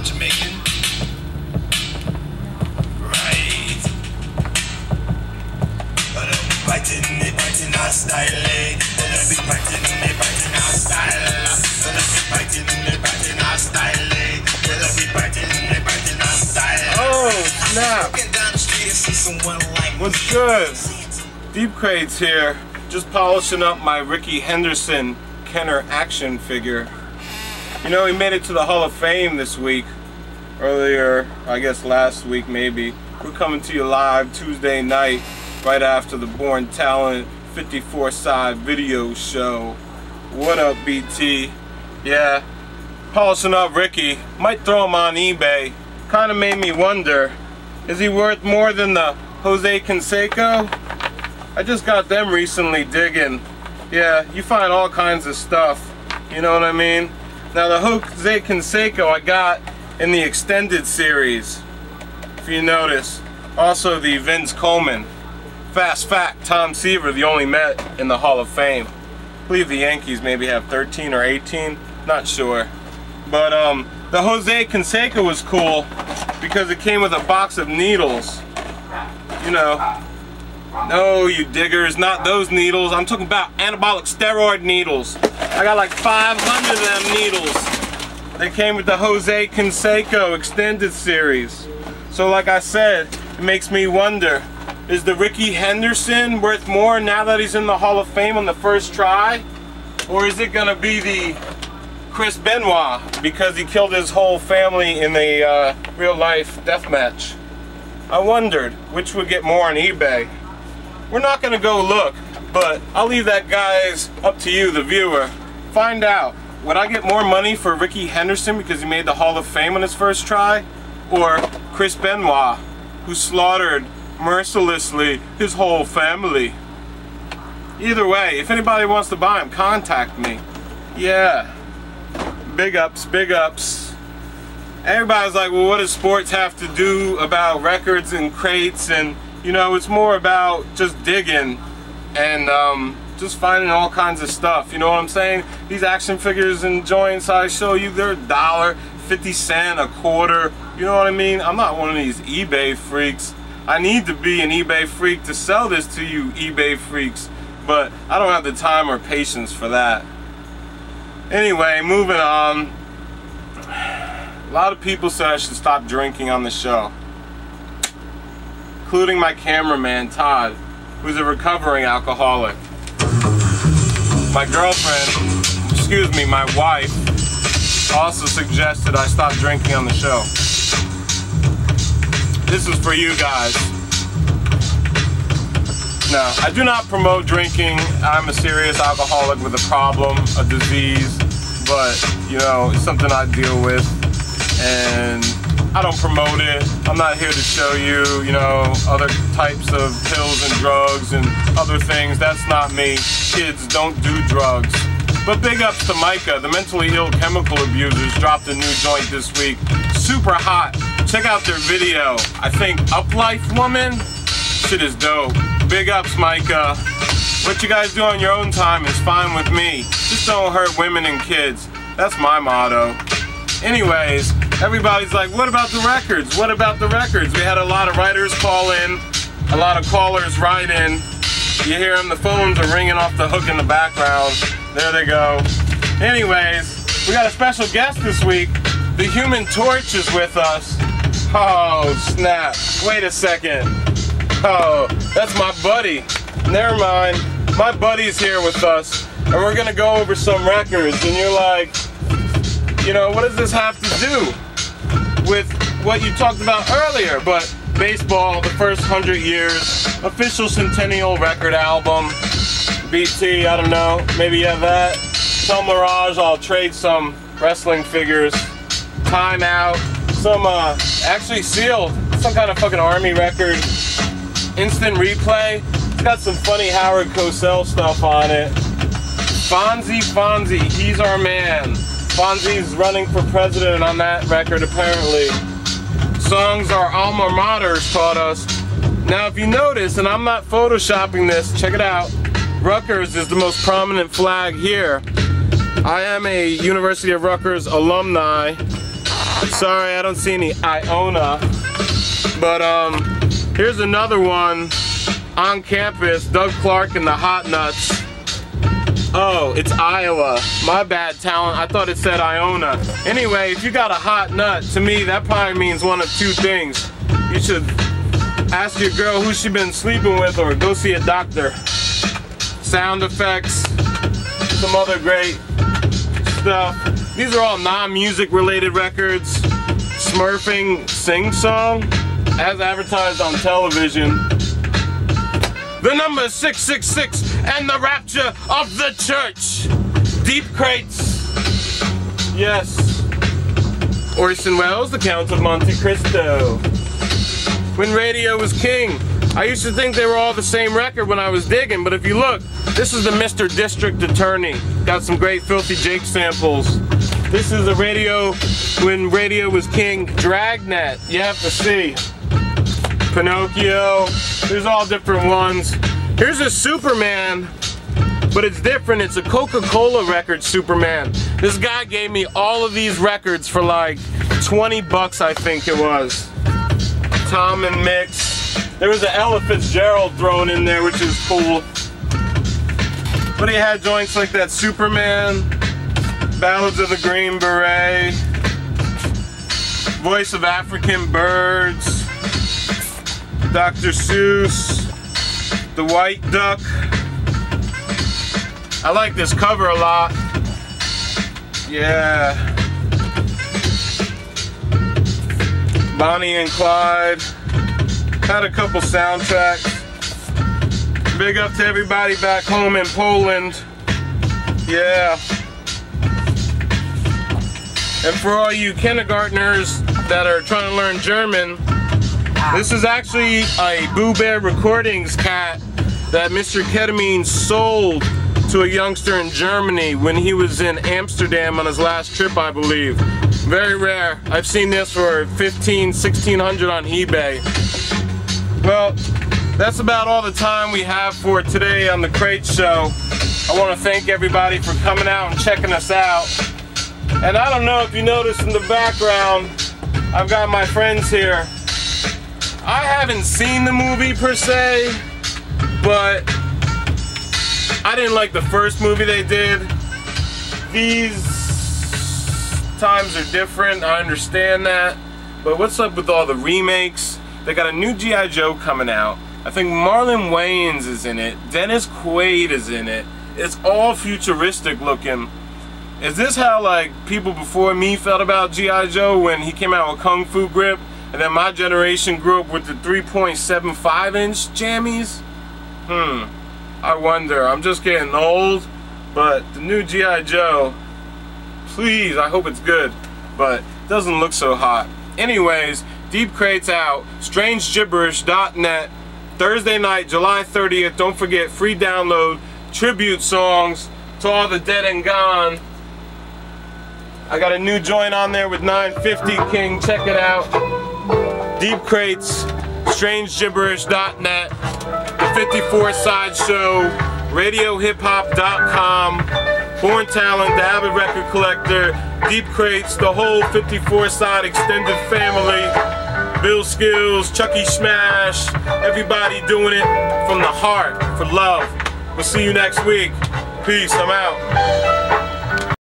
not Jamaican. Right. But biting our style, eh? Biting our style. Biting our style, eh? Biting our style. Oh, snap. What's good? Deep Crates here. Just polishing up my Ricky Henderson Kenner action figure. You know, he made it to the Hall of Fame this week. Earlier, I guess last week maybe. We're coming to you live Tuesday night, right after the Born Talent 54 side video show. What up, BT? Yeah, polishing up Ricky. Might throw him on eBay. Kinda made me wonder, is he worth more than the Jose Canseco? I just got them recently digging. Yeah, you find all kinds of stuff. You know what I mean? Now the Jose Canseco I got in the extended series, if you notice. Also the Vince Coleman. Fast fact, Tom Seaver, the only Met in the Hall of Fame. I believe the Yankees maybe have 13 or 18, not sure. But the Jose Canseco was cool because it came with a box of needles. You know. No, you diggers, not those needles. I'm talking about anabolic steroid needles. I got like 500 of them needles. They came with the Jose Canseco extended series. So like I said, it makes me wonder, is the Ricky Henderson worth more now that he's in the Hall of Fame on the first try? Or is it gonna be the Chris Benoit because he killed his whole family in a real life death match? I wondered which would get more on eBay. We're not gonna go look, but I'll leave that, guys, up to you, the viewer. Find out, would I get more money for Ricky Henderson because he made the Hall of Fame on his first try? Or Chris Benoit, who slaughtered mercilessly his whole family? Either way, if anybody wants to buy him, contact me. Yeah, big ups, big ups. Everybody's like, well, what does sports have to do about records and crates? And you know, it's more about just digging and just finding all kinds of stuff. You know what I'm saying? These action figures and joints I show you, they're $1, 50 cents, a quarter. You know what I mean? I'm not one of these eBay freaks. I need to be an eBay freak to sell this to you eBay freaks, but I don't have the time or patience for that. Anyway, moving on. A lot of people said I should stop drinking on the show, including my cameraman, Todd, who's a recovering alcoholic. My girlfriend, excuse me, my wife, also suggested I stop drinking on the show. This is for you guys. No, I do not promote drinking. I'm a serious alcoholic with a problem, a disease, but, you know, it's something I deal with, and I don't promote it. I'm not here to show you, you know, other types of pills and drugs and other things. That's not me. Kids, don't do drugs. But big ups to Micah. The mentally ill chemical abusers dropped a new joint this week. Super hot. Check out their video. I think Uplife Woman? Shit is dope. Big ups, Micah. What you guys do on your own time is fine with me. Just don't hurt women and kids. That's my motto. Anyways, everybody's like, what about the records? What about the records? We had a lot of writers call in, a lot of callers write in. You hear them, the phones are ringing off the hook in the background. There they go. Anyways, we got a special guest this week. The Human Torch is with us. Oh, snap. Wait a second. Oh, that's my buddy. Never mind. My buddy's here with us, and we're gonna go over some records, and you're like, you know, what does this have to do with what you talked about earlier? But baseball, the first 100 years, official centennial record album, BT, I don't know, maybe you have that. Tell Mirage I'll trade some wrestling figures. Time Out, some actually sealed, some kind of fucking army record. Instant Replay, it's got some funny Howard Cosell stuff on it. Fonzie, he's our man. Fonzie's running for president on that record, apparently. Songs our alma maters taught us. Now, if you notice, and I'm not photoshopping this, check it out. Rutgers is the most prominent flag here. I am a University of Rutgers alumni. Sorry, I don't see any Iona. But here's another one on campus. Doug Clark and the Hot Nuts. Oh, it's Iowa. My bad, talent. I thought it said Iona. Anyway, if you got a hot nut, to me that probably means one of two things. You should ask your girl who she been sleeping with or go see a doctor. Sound effects, some other great stuff. These are all non-music related records. Smurfing sing-song as advertised on television. The number 666 and the rapture of the church. Deep Crates. Yes. Orson Welles, The Count of Monte Cristo. When radio was king. I used to think they were all the same record when I was digging, but if you look, this is the Mr. District Attorney. Got some great Filthy Jake samples. This is a radio when radio was king. Dragnet, you have to see. Pinocchio, there's all different ones. Here's a Superman, but it's different. It's a Coca-Cola record, Superman. This guy gave me all of these records for like 20 bucks, I think it was. Tom and Mix. There was an Ella Fitzgerald thrown in there, which is cool. But he had joints like that Superman, Ballads of the Green Beret, Voice of African Birds, Dr. Seuss, The White Duck. I like this cover a lot. Yeah. Bonnie and Clyde. Had a couple soundtracks. Big up to everybody back home in Poland. Yeah. And for all you kindergartners that are trying to learn German, this is actually a Boo Bear Recordings cat that Mr. Ketamine sold to a youngster in Germany when he was in Amsterdam on his last trip, I believe. Very rare. I've seen this for $1,600 on eBay. Well, that's about all the time we have for today on the Crate Show. I want to thank everybody for coming out and checking us out. And I don't know if you noticed in the background, I've got my friends here. I haven't seen the movie per se, but I didn't like the first movie they did. These times are different, I understand that. But what's up with all the remakes? They got a new G.I. Joe coming out. I think Marlon Wayans is in it. Dennis Quaid is in it. It's all futuristic looking. Is this how like people before me felt about G.I. Joe when he came out with Kung Fu Grip? And then my generation grew up with the 3.75-inch jammies? I wonder. I'm just getting old. But the new G.I. Joe, please, I hope it's good. But it doesn't look so hot. Anyways, Deep Crates out. StrangeGibberish.net. Thursday night, July 30th. Don't forget, free download. Tribute songs to all the dead and gone. I got a new joint on there with 950 King. Check it out. Deep Crates, StrangeGibberish.net, The 54 Sideshow, RadioHipHop.com, Born Talent, The Avid Record Collector, Deep Crates, the whole 54 Side extended family, Bill Skills, Chucky Smash, everybody doing it from the heart, for love. We'll see you next week. Peace, I'm out.